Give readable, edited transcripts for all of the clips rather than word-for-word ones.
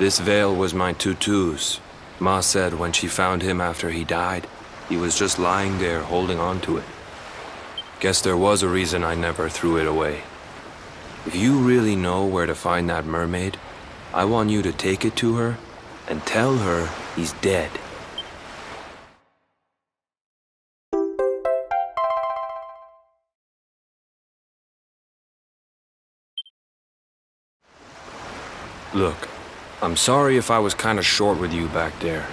This veil was my tutu's. Ma said when she found him after he died, he was just lying there holding on to it. Guess there was a reason I never threw it away. If you really know where to find that mermaid, I want you to take it to her and tell her he's dead. Look, I'm sorry if I was kinda short with you back there,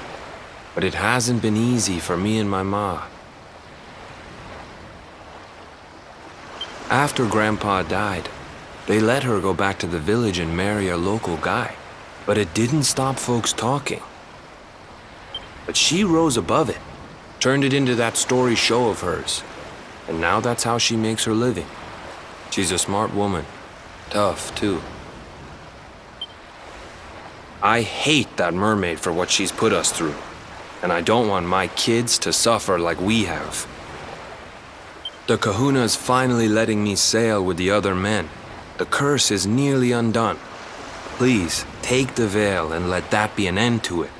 but it hasn't been easy for me and my ma. After Grandpa died, they let her go back to the village and marry a local guy, but it didn't stop folks talking. But she rose above it, turned it into that story show of hers, and now that's how she makes her living. She's a smart woman, tough too. I hate that mermaid for what she's put us through, and I don't want my kids to suffer like we have. The kahuna's finally letting me sail with the other men. The curse is nearly undone. Please, take the veil and let that be an end to it.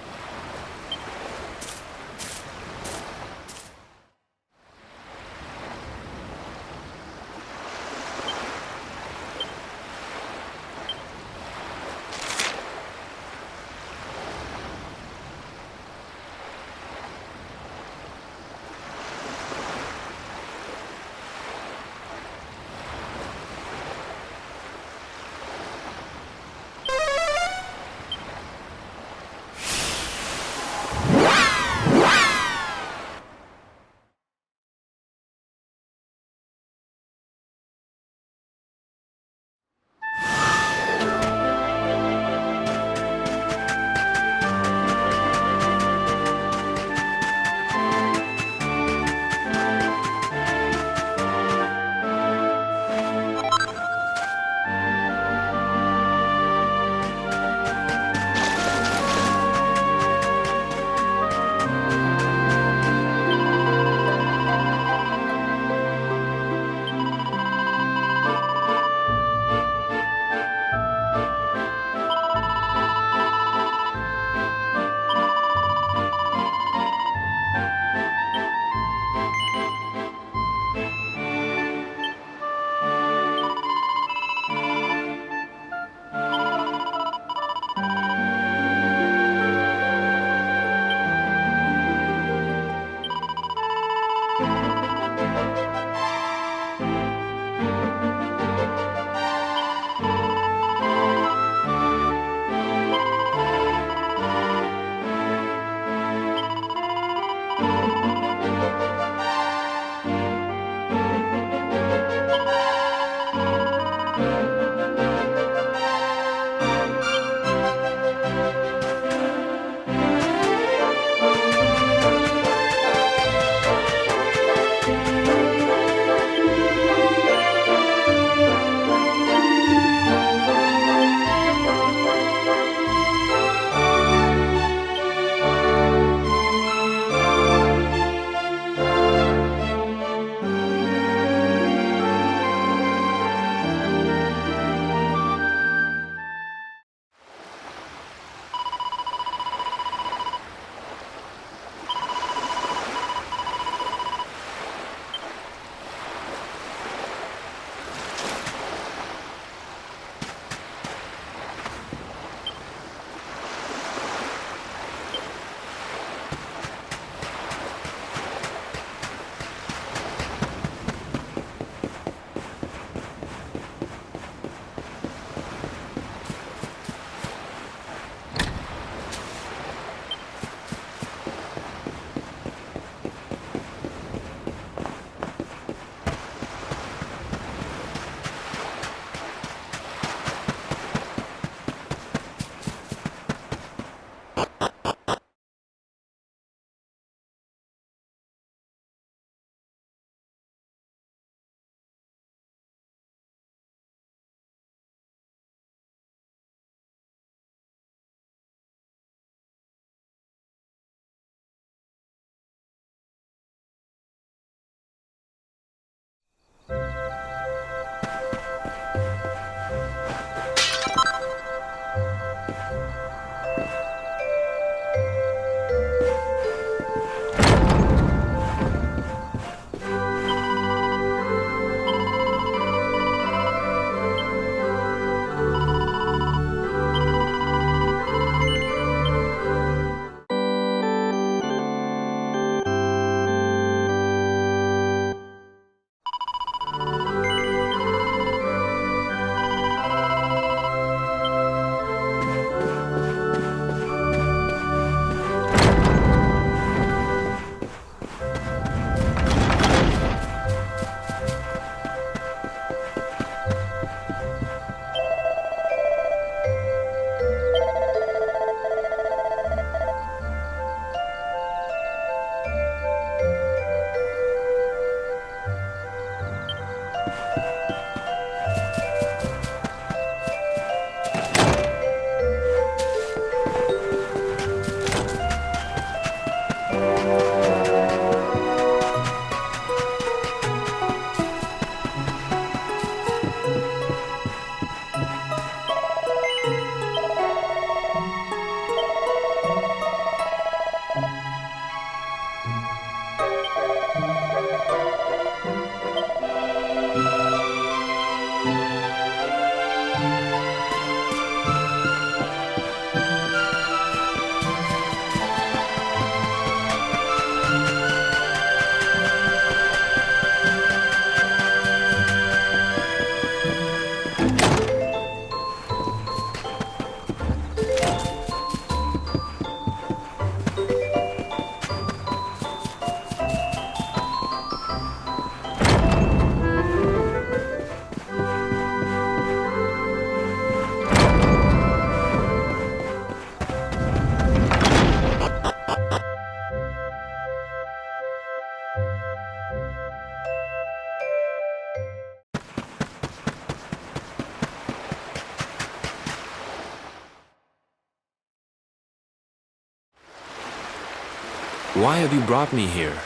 Why have you brought me here?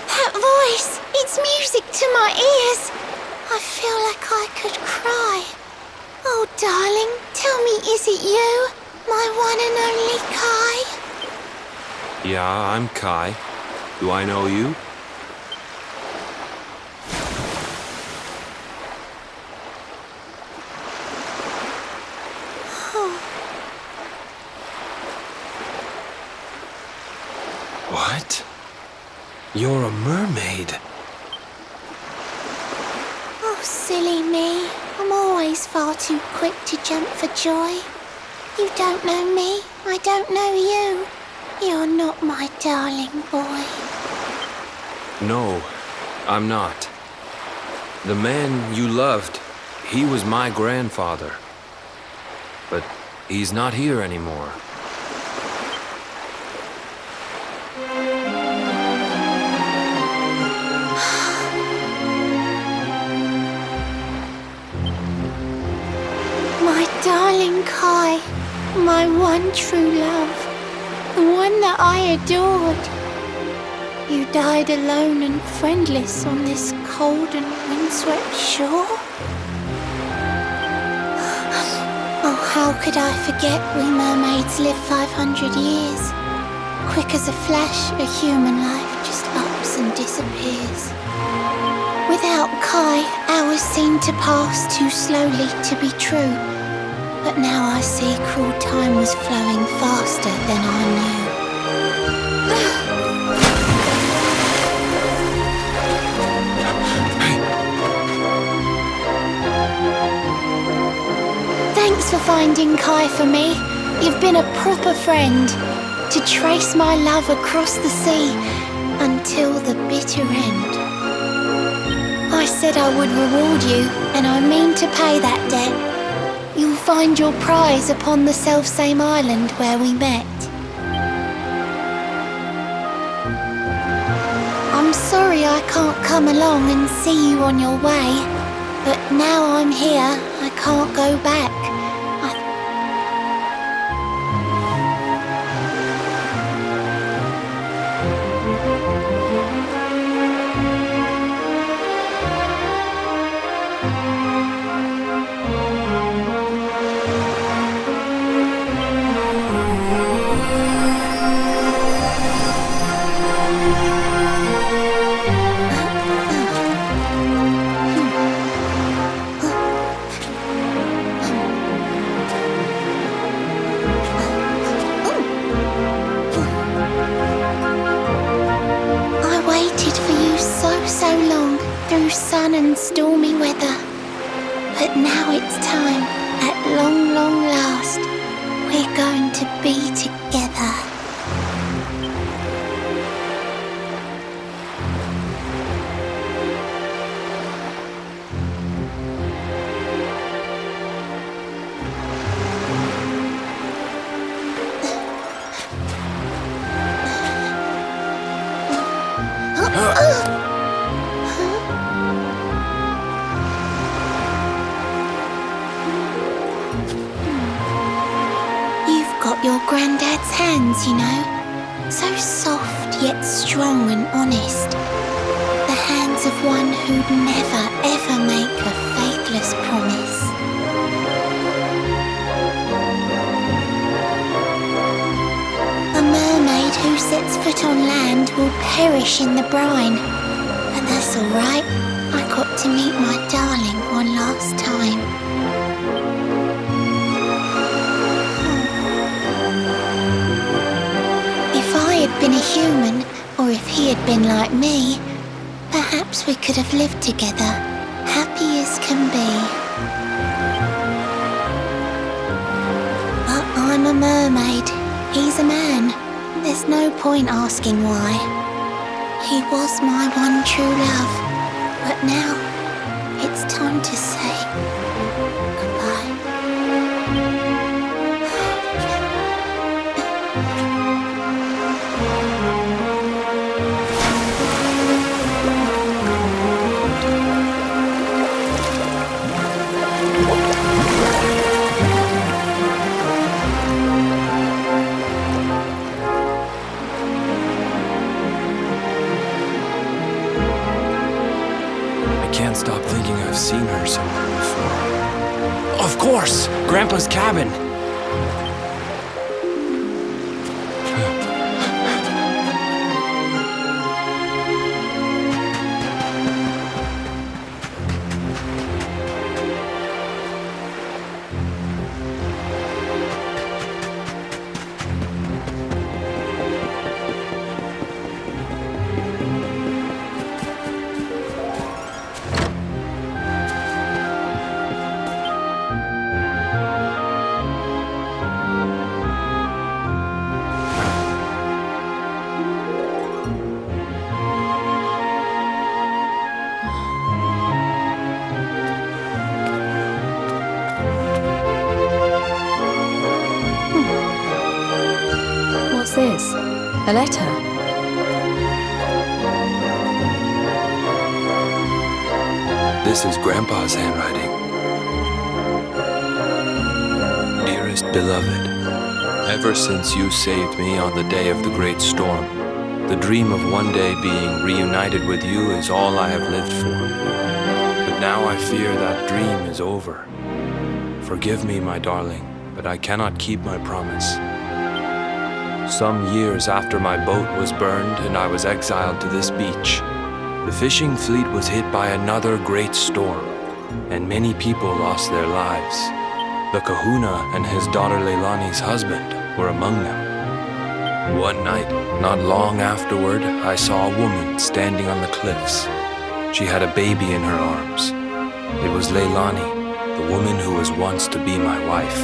That voice! It's music to my ears! I feel like I could cry. Oh, darling, tell me, is it you? My one and only Kai? Yeah, I'm Kai. Do I know you? What? You're a mermaid. Oh, silly me. I'm always far too quick to jump for joy. You don't know me, I don't know you. You're not my darling boy. No, I'm not. The man you loved, he was my grandfather. But he's not here anymore. My darling Kai, my one true love, the one that I adored. You died alone and friendless on this cold and windswept shore. Oh, how could I forget we mermaids live 500 years? Quick as a flash, a human life just ups and disappears. Without Kai, hours seem to pass too slowly to be true. But now I see cruel time was flowing faster than I knew. Thanks for finding Kai for me. You've been a proper friend. To trace my love across the sea until the bitter end. I said I would reward you, and I mean to pay that debt. You'll find your prize upon the selfsame island where we met. I'm sorry I can't come along and see you on your way, but now I'm here, I can't go back. So long through sun and stormy weather, but now it's time, at long, long last, we're going to be together. Your granddad's hands, you know, so soft yet strong and honest. The hands of one who'd never ever make a faithless promise. A mermaid who sets foot on land will perish in the brine. But that's alright, I got to meet my darling one last time. If I had been a human, or if he had been like me, perhaps we could have lived together, happy as can be. But I'm a mermaid, he's a man. There's no point asking why. He was my one true love, but now it's time to say goodbye. I can't stop thinking I've seen her somewhere before. Of course! Grandpa's cabin! What's this? A letter? This is Grandpa's handwriting. Dearest beloved, ever since you saved me on the day of the great storm, the dream of one day being reunited with you is all I have lived for. But now I fear that dream is over. Forgive me, my darling, but I cannot keep my promise. Some years after my boat was burned and I was exiled to this beach, the fishing fleet was hit by another great storm, and many people lost their lives. The kahuna and his daughter Leilani's husband were among them. One night, not long afterward, I saw a woman standing on the cliffs. She had a baby in her arms. It was Leilani, the woman who was once to be my wife.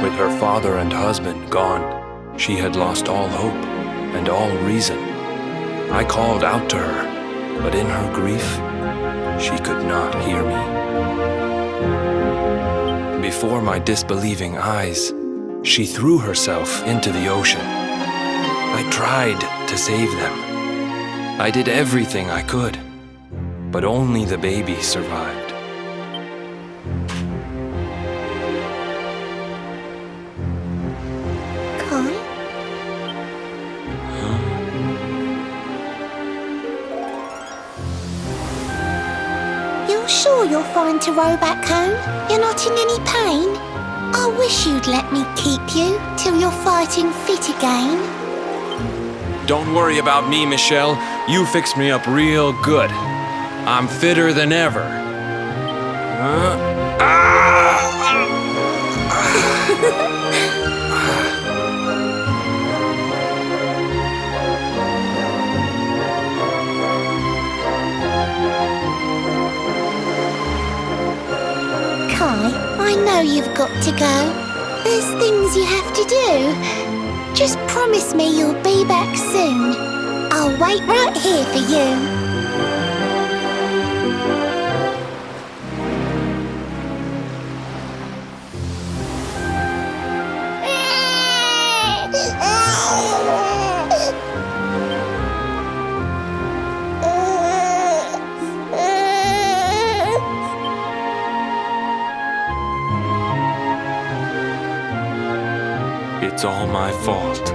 With her father and husband gone, she had lost all hope and all reason. I called out to her, but in her grief, she could not hear me. Before my disbelieving eyes, she threw herself into the ocean. I tried to save them. I did everything I could, but only the baby survived. Sure you're fine to row back home? You're not in any pain? I wish you'd let me keep you till you're fighting fit again. Don't worry about me, Michelle. You fixed me up real good. I'm fitter than ever. I know you've got to go. There's things you have to do. Just promise me you'll be back soon. I'll wait right here for you. It's all my fault.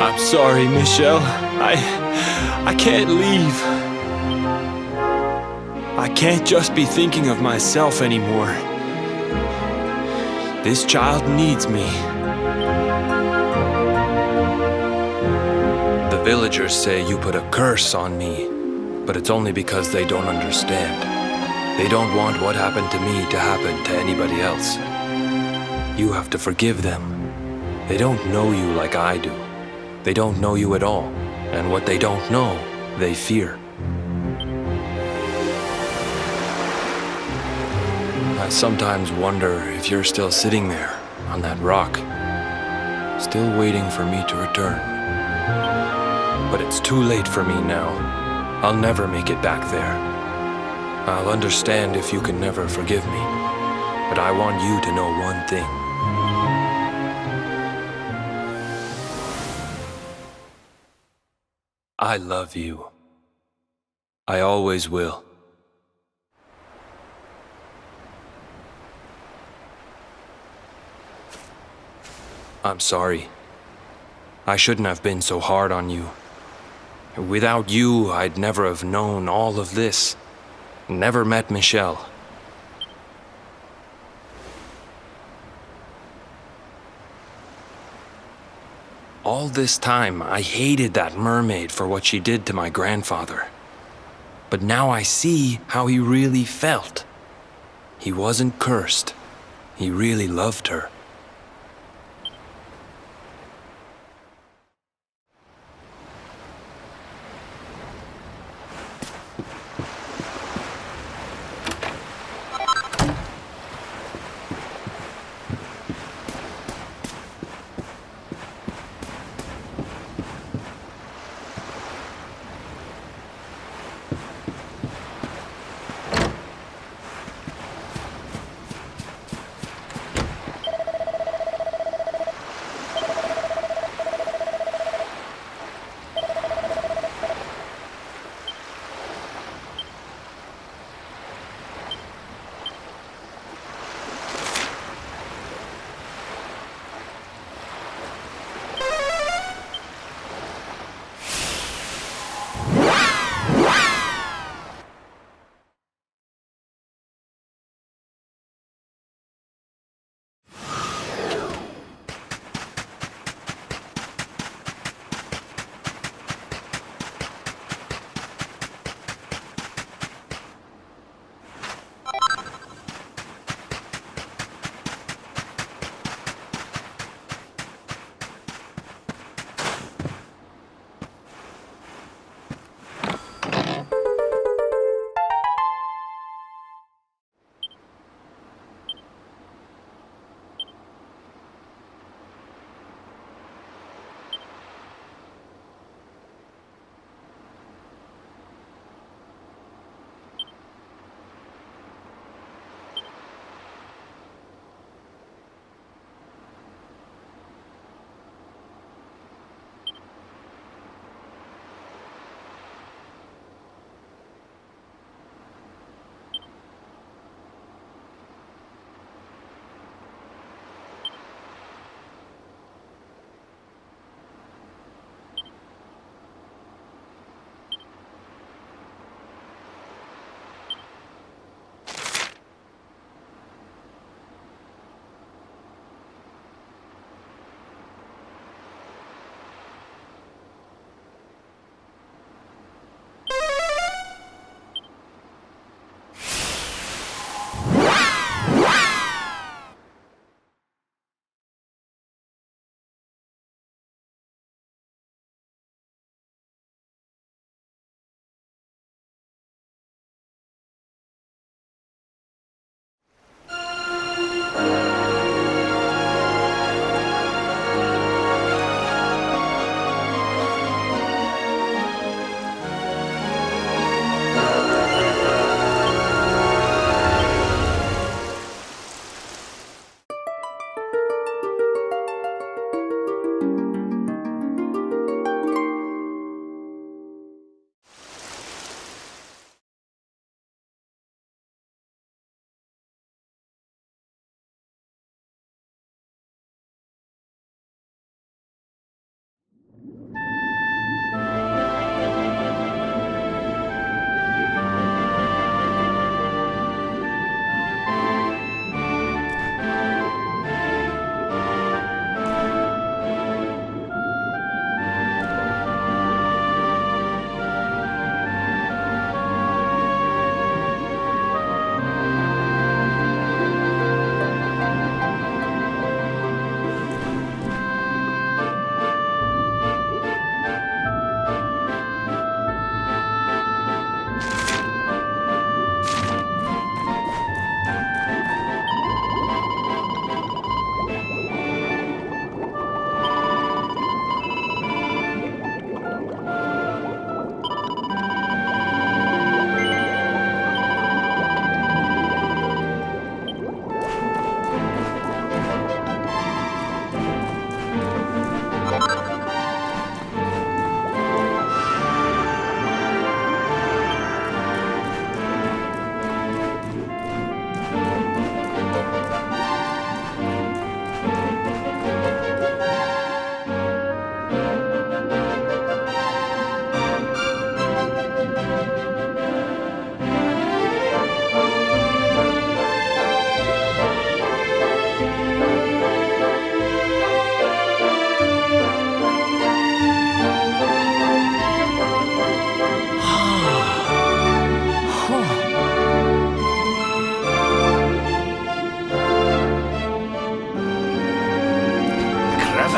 I'm sorry, Michelle. I can't leave. I can't just be thinking of myself anymore. This child needs me. The villagers say you put a curse on me, but it's only because they don't understand. They don't want what happened to me to happen to anybody else. You have to forgive them. They don't know you like I do. They don't know you at all, and what they don't know, they fear. I sometimes wonder if you're still sitting there on that rock, still waiting for me to return. But it's too late for me now. I'll never make it back there. I'll understand if you can never forgive me, but I want you to know one thing. I love you. I always will. I'm sorry. I shouldn't have been so hard on you. Without you, I'd never have known all of this. Never met Michelle. All this time, I hated that mermaid for what she did to my grandfather. But now I see how he really felt. He wasn't cursed. He really loved her.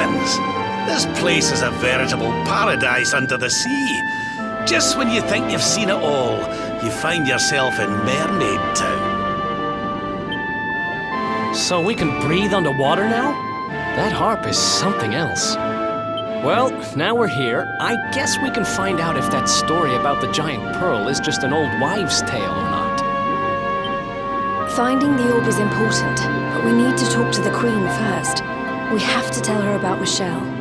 friends. This place is a veritable paradise under the sea. Just when you think you've seen it all, you find yourself in Mermaid Town. So we can breathe underwater now? That harp is something else. Well, now we're here, I guess we can find out if that story about the giant pearl is just an old wives' tale or not. Finding the orb is important, but we need to talk to the Queen first. We have to tell her about Michelle.